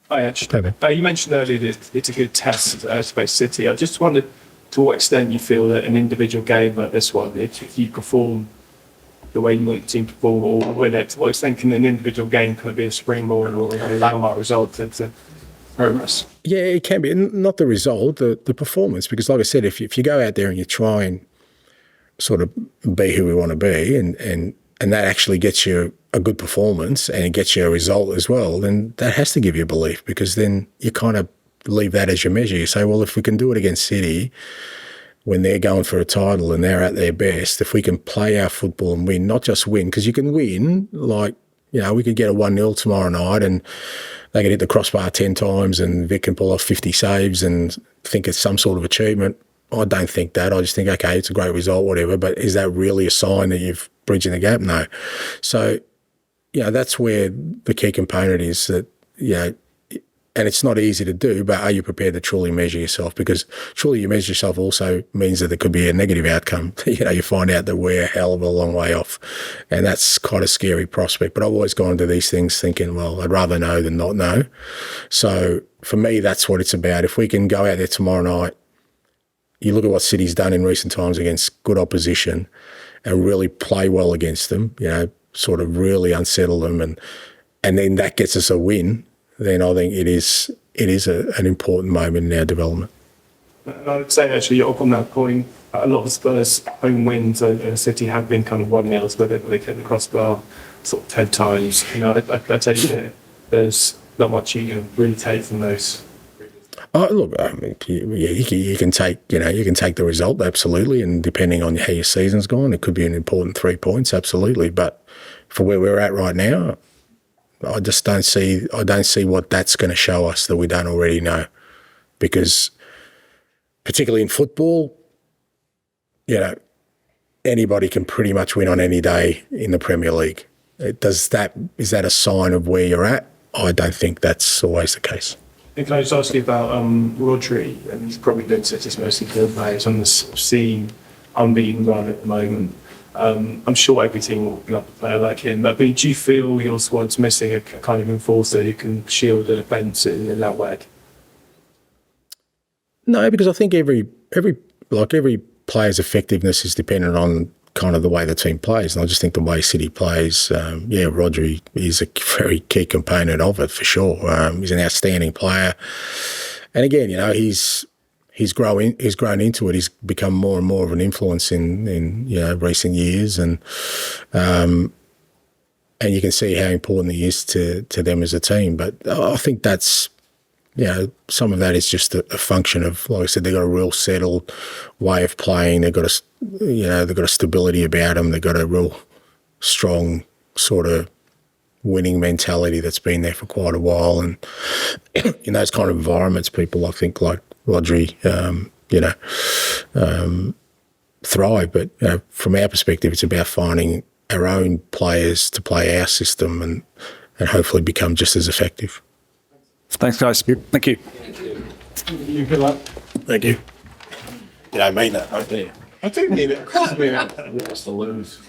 Hi, Ange. You mentioned earlier that it's a good test to face City. I just wondered to what extent you feel that an individual game like this one, if you perform the way you want the team to perform or win it, to what extent can an individual game kind of be a springboard or a landmark result to progress? Yeah, it can be. Not the result, the performance. Because like I said, if you go out there and you try and sort of be who we want to be and that actually gets you a good performance and it gets you a result as well, then that has to give you belief, because then you kind of leave that as your measure. You say, well, if we can do it against City when they're going for a title and they're at their best, if we can play our football and win, not just win, because you can win, like, you know, we could get a 1-0 tomorrow night and they could hit the crossbar 10 times and Vic can pull off 50 saves and think it's some sort of achievement. I don't think that. I just think, okay, it's a great result, whatever, but is that really a sign that you've bridging the gap? No. So, you know, that's where the key component is that, you know, and it's not easy to do, but are you prepared to truly measure yourself? Because truly you measure yourself also means that there could be a negative outcome. You know, you find out that we're a hell of a long way off, and that's quite a scary prospect. But I've always gone into these things thinking, well, I'd rather know than not know. So for me, that's what it's about. If we can go out there tomorrow night, you look at what City's done in recent times against good opposition and really play well against them, you know, sort of really unsettle them, and then that gets us a win, then I think it is an important moment in our development. I would say, actually, you're up on that point. A lot of Spurs home wins in City have been kind of 1-0s, where they hit the crossbar sort of 10 times. You know, I tell you, there's not much you can really take from those. Oh, look, I mean, you can take the result, absolutely, and depending on how your season's gone, it could be an important 3 points, absolutely. But for where we're at right now, I just don't see what that's going to show us that we don't already know. Because particularly in football, you know, anybody can pretty much win on any day in the Premier League. Is that a sign of where you're at? I don't think that's always the case. Can I just ask you about Rodri? And he's probably doing City's mostly good players on the scene, unbeaten run at the moment. I'm sure every team will love a player like him, but do you feel your squad's missing a kind of enforcer who can shield the defence in that way? No, because I think every player's effectiveness is dependent on kind of the way the team plays, and I just think the way City plays, Rodri is a very key component of it for sure. He's an outstanding player, and again, you know, he's grown into it. He's become more and more of an influence in you know, recent years, and you can see how important he is to them as a team. But I think that's, you know, some of that is just a function of, like I said, they've got a real settled way of playing. They've got a stability about them. They've got a real strong sort of winning mentality that's been there for quite a while. And in those kind of environments, people, I think, like Rodri, thrive. But you know, from our perspective, it's about finding our own players to play our system and hopefully become just as effective. Thanks, guys. Thank you. You good luck. Thank you. Yeah, I mean that. I do mean it. Of course I mean it. What's to lose?